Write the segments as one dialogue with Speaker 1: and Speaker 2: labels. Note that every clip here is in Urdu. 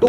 Speaker 1: 2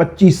Speaker 2: 25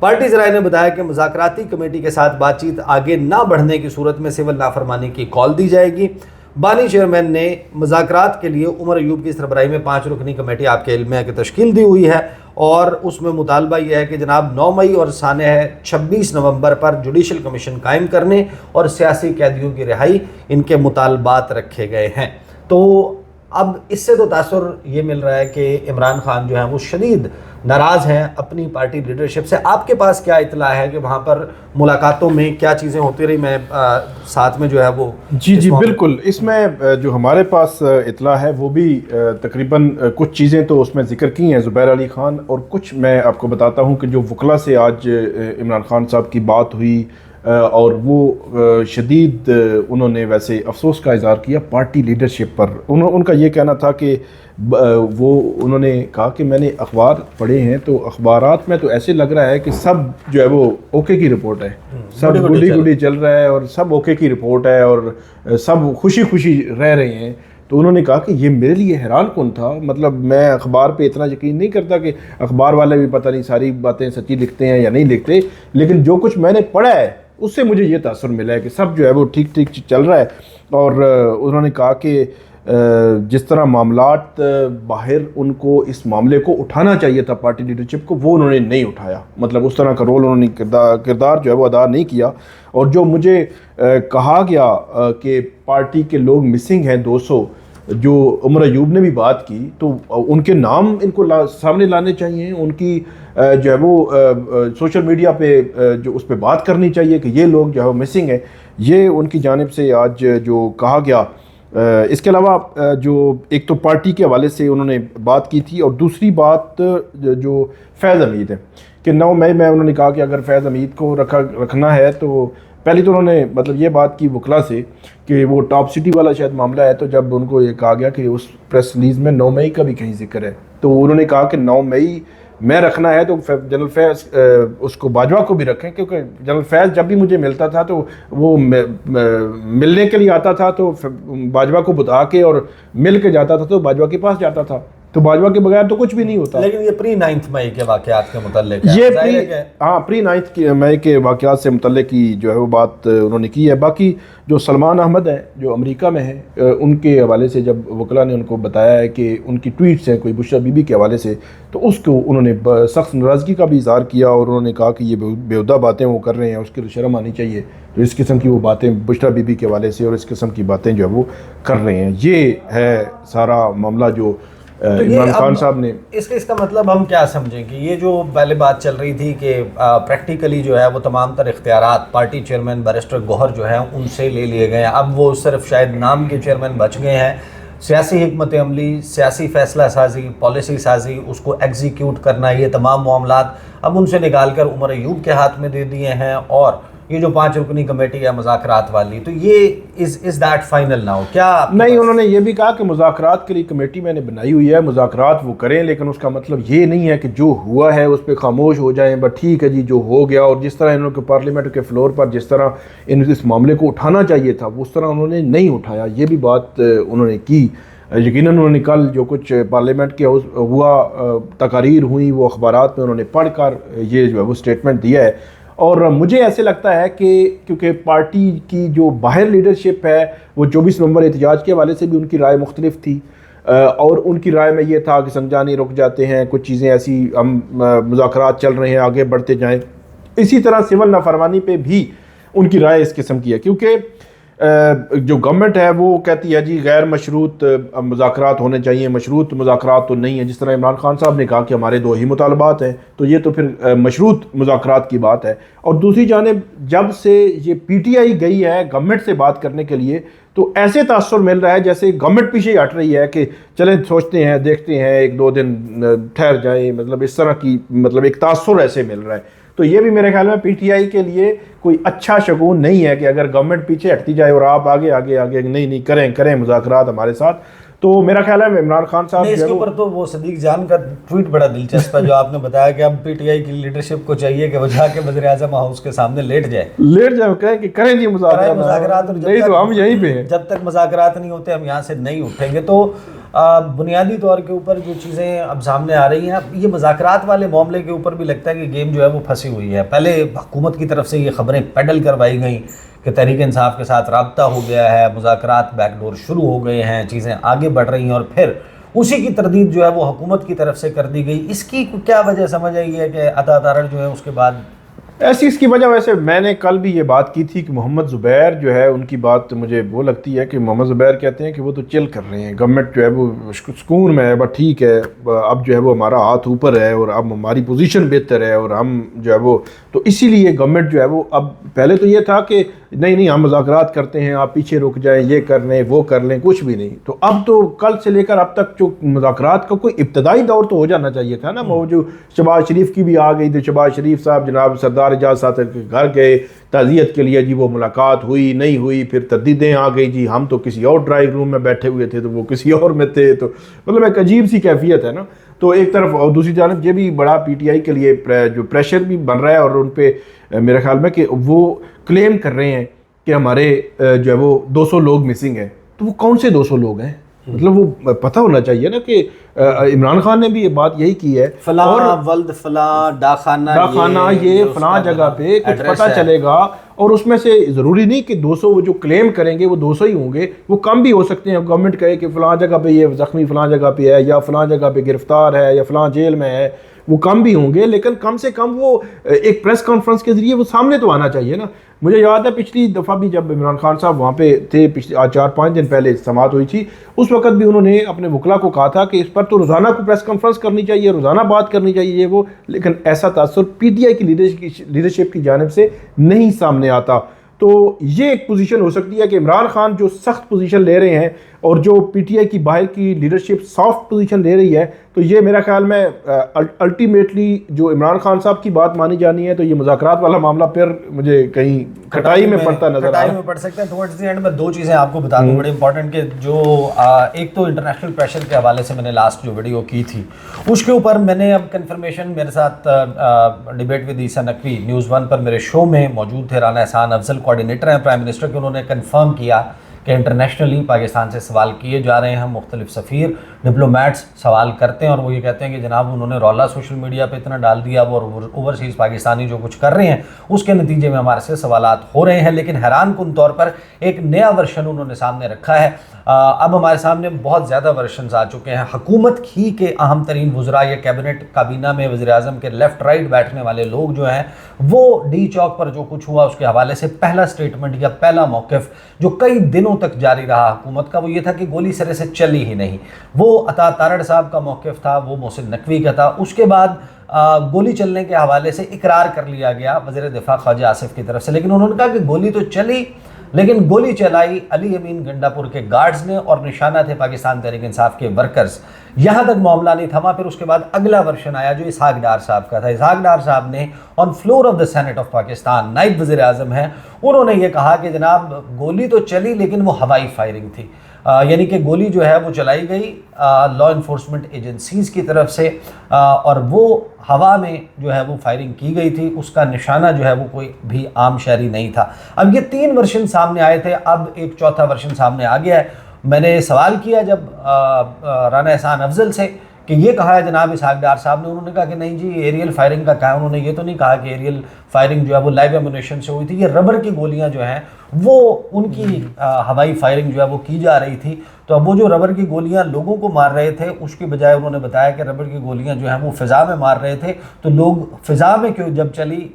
Speaker 1: پارٹی ذرائع نے بتایا کہ مذاکراتی کمیٹی کے ساتھ بات چیت آگے نہ بڑھنے کی صورت میں سول نافرمانی کی کال دی جائے گی۔ بانی چیئرمین نے مذاکرات کے لیے عمر ایوب کی سربراہی میں 5 رکنی کمیٹی آپ کے علم ہے کہ تشکیل دی ہوئی ہے، اور اس میں مطالبہ یہ ہے کہ جناب 9 مئی اور سانحہ 26 نومبر پر جوڈیشل کمیشن قائم کرنے اور سیاسی قیدیوں کی رہائی، ان کے مطالبات رکھے گئے ہیں۔ تو اب اس سے تو تاثر یہ مل رہا ہے کہ عمران خان جو ہیں وہ شدید ناراض ہیں اپنی پارٹی لیڈرشپ سے۔ آپ کے پاس کیا اطلاع ہے کہ وہاں پر ملاقاتوں میں کیا چیزیں ہوتی رہی؟ میں ساتھ میں جو ہے وہ
Speaker 2: جی بالکل، اس میں جو ہمارے پاس اطلاع ہے وہ بھی تقریباً کچھ چیزیں تو اس میں ذکر کی ہیں زبیر علی خان، اور کچھ میں آپ کو بتاتا ہوں کہ جو وکلا سے آج عمران خان صاحب کی بات ہوئی، اور وہ شدید انہوں نے ویسے افسوس کا اظہار کیا پارٹی لیڈرشپ پر۔ ان کا یہ کہنا تھا کہ انہوں نے کہا کہ میں نے اخبار پڑھے ہیں تو اخبارات میں تو ایسے لگ رہا ہے کہ سب جو ہے وہ اوکے کی رپورٹ ہے، سب گڈی چل رہا ہے اور سب اوکے کی رپورٹ ہے اور سب خوشی خوشی رہ رہے ہیں۔ تو انہوں نے کہا کہ یہ میرے لیے حیران کن تھا، مطلب میں اخبار پہ اتنا یقین نہیں کرتا کہ اخبار والے بھی پتہ نہیں ساری باتیں سچی لکھتے ہیں یا نہیں لکھتے، لیکن جو کچھ میں نے پڑھا ہے اس سے مجھے یہ تاثر ملا ہے کہ سب جو ہے وہ ٹھیک ٹھیک چل رہا ہے۔ اور انہوں نے کہا کہ جس طرح معاملات باہر ان کو اس معاملے کو اٹھانا چاہیے تھا پارٹی لیڈرشپ کو، وہ انہوں نے نہیں اٹھایا، مطلب اس طرح کا رول انہوں نے کردار جو ہے وہ ادا نہیں کیا۔ اور جو مجھے کہا گیا کہ پارٹی کے لوگ مسنگ ہیں 200، جو عمر ایوب نے بھی بات کی، تو ان کے نام ان کو سامنے لانے چاہیے، ان کی جو ہے وہ سوشل میڈیا پہ جو اس پہ بات کرنی چاہیے کہ یہ لوگ جو ہے وہ مسنگ ہیں، یہ ان کی جانب سے آج جو کہا گیا۔ اس کے علاوہ جو ایک تو پارٹی کے حوالے سے انہوں نے بات کی تھی، اور دوسری بات جو فیض حمید ہے کہ 9 مئی میں انہوں نے کہا کہ اگر فیض حمید کو رکھنا ہے تو پہلی تو انہوں نے مطلب یہ بات کی وکلا سے کہ وہ ٹاپ سٹی والا شاید معاملہ ہے، تو جب ان کو یہ کہا گیا کہ اس پریس ریلیز میں 9 مئی کا بھی کہیں ذکر ہے، تو انہوں نے کہا کہ 9 مئی میں رکھنا ہے تو جنرل فیض اس کو باجوہ کو بھی رکھیں، کیونکہ جنرل فیض جب بھی مجھے ملتا تھا تو وہ ملنے کے لیے آتا تھا تو باجوہ کو بتا کے اور مل کے جاتا تھا، تو باجوہ کے پاس جاتا تھا، تو باجوہ کے بغیر تو کچھ بھی نہیں ہوتا۔
Speaker 1: لیکن یہ پری 9 مئی کے واقعات کے متعلق ہے،
Speaker 2: یہ پری 9 مئی کے واقعات سے متعلق کی جو ہے وہ بات انہوں نے کی ہے۔ باقی جو سلمان احمد ہیں جو امریکہ میں ہیں، ان کے حوالے سے جب وکلا نے ان کو بتایا ہے کہ ان کی ٹویٹس ہیں کوئی بشرا بی بی کے حوالے سے، تو اس کو انہوں نے سخت ناراضگی کا بھی اظہار کیا، اور انہوں نے کہا کہ یہ بیہودہ باتیں وہ کر رہے ہیں، اس کی شرم آنی چاہیے تو اس قسم کی وہ باتیں بشرا بی بی کے حوالے سے اور اس قسم کی باتیں جو ہے وہ کر رہے ہیں۔ یہ ہے سارا معاملہ جو عمران خان صاحب نے۔
Speaker 1: اس کا مطلب ہم کیا سمجھیں کہ یہ جو پہلے بات چل رہی تھی کہ پریکٹیکلی جو ہے وہ تمام تر اختیارات پارٹی چیئرمین بیرسٹر گوہر جو ہیں ان سے لے لیے گئے ہیں، اب وہ صرف شاید نام کے چیئرمین بچ گئے ہیں، سیاسی حکمت عملی، سیاسی فیصلہ سازی، پالیسی سازی، اس کو ایگزیکیوٹ کرنا، یہ تمام معاملات اب ان سے نکال کر عمر ایوب کے ہاتھ میں دے دیے ہیں، اور یہ جو 5 رکنی کمیٹی ہے مذاکرات والی، تو یہ از دیٹ فائنل ناؤ؟ کیا
Speaker 2: نہیں، انہوں نے یہ بھی کہا کہ مذاکرات کے لیے کمیٹی میں نے بنائی ہوئی ہے، مذاکرات وہ کریں، لیکن اس کا مطلب یہ نہیں ہے کہ جو ہوا ہے اس پہ خاموش ہو جائیں، بس ٹھیک ہے جی جو ہو گیا، اور جس طرح انہوں نے پارلیمنٹ کے فلور پر جس طرح اس معاملے کو اٹھانا چاہیے تھا اس طرح انہوں نے نہیں اٹھایا، یہ بھی بات انہوں نے کی۔ یقیناً انہوں نے کل جو کچھ پارلیمنٹ کے ہوا تقاریر ہوئی وہ اخبارات میں انہوں نے پڑھ کر یہ جو ہے وہ سٹیٹمنٹ دیا ہے، اور مجھے ایسے لگتا ہے کہ کیونکہ پارٹی کی جو باہر لیڈرشپ ہے وہ 24 نومبر احتجاج کے حوالے سے بھی ان کی رائے مختلف تھی، اور ان کی رائے میں یہ تھا کہ سنجانی رک جاتے ہیں، کچھ چیزیں ایسی ہم مذاکرات چل رہے ہیں آگے بڑھتے جائیں۔ اسی طرح سول نافرمانی پہ بھی ان کی رائے اس قسم کی ہے، کیونکہ جو گورنمنٹ ہے وہ کہتی ہے جی غیر مشروط مذاکرات ہونے چاہیے، مشروط مذاکرات تو نہیں ہیں، جس طرح عمران خان صاحب نے کہا کہ ہمارے 2 ہی مطالبات ہیں، تو یہ تو پھر مشروط مذاکرات کی بات ہے۔ اور دوسری جانب جب سے یہ پی ٹی آئی گئی ہے گورنمنٹ سے بات کرنے کے لیے، تو ایسے تاثر مل رہا ہے جیسے گورنمنٹ پیچھے ہٹ رہی ہے کہ چلیں سوچتے ہیں دیکھتے ہیں 1-2 دن ٹھہر جائیں، مطلب اس طرح کی مطلب ایک تاثر ایسے مل رہا ہے۔ تو یہ بھی میرے خیال میں پی ٹی آئی کے لیے کوئی اچھا شگون نہیں ہے کہ اگر گورنمنٹ پیچھے ہٹتی جائے اور آپ آگے نہیں کریں مذاکرات ہمارے ساتھ، تو میرا خیال ہے عمران خان صاحب
Speaker 1: اس کے اوپر تو وہ صدیق جان کا ٹویٹ بڑا دلچسپ ہے جو آپ نے بتایا کہ اب پی ٹی آئی کی لیڈرشپ کو چاہیے کہ وہ جا کے وزیر اعظم ہاؤس کے سامنے لیٹ جائے
Speaker 2: کہیں کہ کریں جی مذاکرات،
Speaker 1: نہیں تو ہم یہیں پہ ہیں، جب تک مذاکرات نہیں ہوتے ہم یہاں سے نہیں اٹھیں گے۔ تو بنیادی طور کے اوپر جو چیزیں اب سامنے آ رہی ہیں، یہ مذاکرات والے معاملے کے اوپر بھی لگتا ہے کہ گیم جو ہے وہ پھنسی ہوئی ہے۔ پہلے حکومت کی طرف سے یہ خبریں پیڈل کروائی گئیں کہ تحریک انصاف کے ساتھ رابطہ ہو گیا ہے، مذاکرات بیک ڈور شروع ہو گئے ہیں، چیزیں آگے بڑھ رہی ہیں، اور پھر اسی کی تردید جو ہے وہ حکومت کی طرف سے کر دی گئی۔ اس کی کیا وجہ سمجھ آئی ہے کہ عطا تارڑ جو ہے اس کے بعد
Speaker 2: ایسی اس کی وجہ؟ ویسے میں نے کل بھی یہ بات کی تھی کہ محمد زبیر جو ہے ان کی بات مجھے وہ لگتی ہے کہ محمد زبیر کہتے ہیں کہ وہ تو چل کر رہے ہیں، گورنمنٹ جو ہے وہ سکون میں ہے، بس ٹھیک ہے، اب جو ہے وہ ہمارا ہاتھ اوپر ہے اور اب ہماری پوزیشن بہتر ہے اور ہم جو ہے وہ، تو اسی لیے گورنمنٹ جو ہے وہ، اب پہلے تو یہ تھا کہ نہیں ہم مذاکرات کرتے ہیں، آپ پیچھے رک جائیں، یہ کر لیں وہ کر لیں، کچھ بھی نہیں۔ تو اب تو کل سے لے کر اب تک جو مذاکرات کا کوئی ابتدائی دور تو ہو جانا چاہیے تھا نا۔ وہ جو شہباز شریف کی بھی آ گئی، تو شہباز شریف صاحب جناب سردار اعجاز صاحب کے گھر گئے تعزیت کے لیے، جی وہ ملاقات ہوئی نہیں ہوئی، پھر تردیدیں آ گئی، جی ہم تو کسی اور ڈرائنگ روم میں بیٹھے ہوئے تھے تو وہ کسی اور میں تھے، تو مطلب ایک عجیب سی کیفیت ہے نا۔ تو ایک طرف، اور دوسری جانب یہ بھی بڑا پی ٹی آئی کے لیے جو پریشر بھی بن رہا ہے، اور ان پہ میرے خیال میں کہ وہ کلیم کر رہے ہیں کہ ہمارے جو ہے وہ 200 لوگ مسنگ ہیں۔ تو وہ کون سے 200 لوگ ہیں؟ مطلب وہ پتہ ہونا چاہیے نا کہ عمران خان نے بھی یہ بات یہی کی ہے،
Speaker 1: فلاں ولد فلاں ڈاکخانہ
Speaker 2: یہ فلاں جگہ پہ کچھ پتہ چلے گا، اور اس میں سے ضروری نہیں کہ 200 وہ جو کلیم کریں گے وہ 200 ہی ہوں گے، وہ کم بھی ہو سکتے ہیں۔ گورنمنٹ کہے کہ فلاں جگہ پہ یہ زخمی فلاں جگہ پہ ہے، یا فلاں جگہ پہ گرفتار ہے، یا فلاں جیل میں ہے، وہ کم بھی ہوں گے، لیکن کم سے کم وہ ایک پریس کانفرنس کے ذریعے وہ سامنے تو آنا چاہیے نا۔ مجھے یاد ہے پچھلی دفعہ بھی جب عمران خان صاحب وہاں پہ تھے، پچھلے 4-5 دن پہلے سماعت ہوئی تھی، اس وقت بھی انہوں نے اپنے وکلا کو کہا تھا کہ اس پر تو روزانہ کو پریس کانفرنس کرنی چاہیے، روزانہ بات کرنی چاہیے یہ وہ، لیکن ایسا تاثر پی ٹی آئی کی لیڈرشپ کی جانب سے نہیں سامنے آتا۔ تو یہ ایک پوزیشن ہو سکتی ہے کہ عمران خان جو سخت پوزیشن لے رہے ہیں اور جو پی ٹی آئی کی باہر کی لیڈرشپ سافٹ پوزیشن لے رہی ہے، تو یہ میرا خیال میں الٹیمیٹلی جو عمران خان صاحب کی بات مانی جانی ہے، تو یہ مذاکرات والا معاملہ پھر مجھے کہیں کھٹائی میں پڑتا نظر آ رہا ہے۔
Speaker 1: کھٹائی میں پڑ سکتے ہیں۔ ٹورڈز دی اینڈ میں 2 چیزیں آپ کو بتا دوں بڑے امپورٹنٹ، کہ جو ایک تو انٹرنیشنل پریشر کے حوالے سے میں نے لاسٹ جو ویڈیو کی تھی اس کے اوپر میں نے اب کنفرمیشن، میرے ساتھ debate with Isa Naqvi news 1 پر میرے شو میں موجود تھے، رانا احسان افضل کوارڈینیٹر ہیں پرائم منسٹر کے، انہوں نے کنفرم کیا کہ انٹرنیشنلی پاکستان سے سوال کیے جا رہے ہیں، مختلف سفیر ڈپلومیٹس سوال کرتے ہیں، اور وہ یہ کہتے ہیں کہ جناب انہوں نے رولا سوشل میڈیا پہ اتنا ڈال دیا، وہ اوورسیز پاکستانی جو کچھ کر رہے ہیں اس کے نتیجے میں ہمارے سے سوالات ہو رہے ہیں۔ لیکن حیران کن طور پر ایک نیا ورژن انہوں نے سامنے رکھا ہے۔ اب ہمارے سامنے بہت زیادہ ورژنز آ چکے ہیں۔ حکومت ہی کے اہم ترین وزراء یا کیبنٹ کابینہ میں وزیر اعظم کے لیفٹ رائٹ بیٹھنے والے لوگ جو ہیں، وہ ڈی چوک پر جو کچھ ہوا اس کے حوالے سے پہلا سٹیٹمنٹ یا پہلا موقف جو کئی دنوں تک جاری رہا حکومت کا، وہ یہ تھا کہ گولی سرے سے چلی ہی نہیں۔ وہ عطا تارڑ صاحب کا موقف تھا، وہ محسن نقوی کا تھا۔ اس کے بعد گولی چلنے کے حوالے سے اقرار کر لیا گیا وزیر دفاع خواجہ آصف کی طرف سے، لیکن انہوں نے کہا کہ گولی تو چلی، لیکن گولی چلائی علی امین گنڈا پور کے گارڈز نے، اور نشانہ تھے پاکستان تحریک انصاف کے ورکرز۔ یہاں تک معاملہ نہیں تھما، پھر اس کے بعد اگلا ورژن آیا جو اسحاق ڈار صاحب کا تھا۔ اسحاق ڈار صاحب نے on floor of the Senate of Pakistan, نائب وزیر اعظم ہیں، انہوں نے یہ کہا کہ جناب گولی تو چلی لیکن وہ ہوائی فائرنگ تھی، یعنی کہ گولی جو ہے وہ چلائی گئی لا انفورسمنٹ ایجنسیز کی طرف سے، اور وہ ہوا میں جو ہے وہ فائرنگ کی گئی تھی، اس کا نشانہ جو ہے وہ کوئی بھی عام شہری نہیں تھا۔ اب یہ 3 ورژن سامنے آئے تھے، اب ایک چوتھا ورژن سامنے آ گیا ہے۔ میں نے سوال کیا جب رانا احسان افضل سے کہ یہ کہا ہے جناب اسحاق ڈار صاحب نے، انہوں نے کہا کہ نہیں جی ایریل فائرنگ کا کہا ہے، انہوں نے یہ تو نہیں کہا کہ ایریل فائرنگ جو ہے وہ لائیو ایمونیشن سے ہوئی تھی، یہ ربر کی گولیاں جو ہیں وہ ان کی ہوائی فائرنگ جو ہے وہ کی جا رہی تھی۔ تو اب وہ جو ربر کی گولیاں لوگوں کو مار رہے تھے، اس کی بجائے انہوں نے بتایا کہ ربر کی گولیاں جو ہیں وہ فضا میں مار رہے تھے، تو لوگ فضا میں کیوں جب چلی،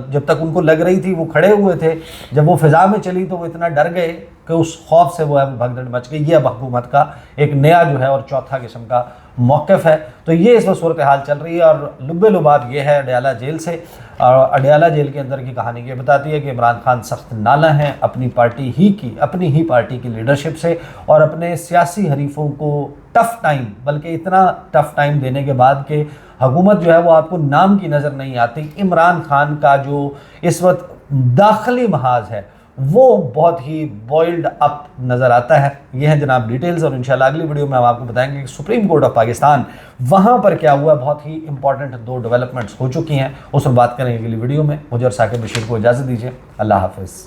Speaker 1: جب تک ان کو لگ رہی تھی وہ کھڑے ہوئے تھے، جب وہ فضا میں چلی تو وہ اتنا ڈر گئے کہ اس خوف سے وہ ہے بھگدڑ مچ گئی۔ یہ اب حکومت کا ایک نیا جو ہے اور چوتھا قسم کا موقف ہے۔ تو یہ اس وقت صورتحال چل رہی ہے، اور لب لباب یہ ہے اڈیالہ جیل سے، اور اڈیالہ جیل کے اندر کی کہانی یہ بتاتی ہے کہ عمران خان سخت نالہ ہیں اپنی ہی پارٹی کی لیڈرشپ سے، اور اپنے سیاسی حریفوں کو ٹف ٹائم، بلکہ اتنا ٹف ٹائم دینے کے بعد کہ حکومت جو ہے وہ آپ کو نام کی نظر نہیں آتی، عمران خان کا جو اس وقت داخلی محاذ ہے وہ بہت ہی بوائلڈ اپ نظر آتا ہے. یہ ہیں جناب ڈیٹیلز، اور انشاءاللہ اگلی ویڈیو میں ہم آپ کو بتائیں گے کہ سپریم کورٹ آف پاکستان وہاں پر کیا ہوا. بہت ہی امپورٹنٹ 2 ڈیولپمنٹس ہو چکی ہیں، اس پر بات کریں گے اگلی ویڈیو میں. مجھے اور ثاقب بشیر کو اجازت دیجیے. اللہ حافظ.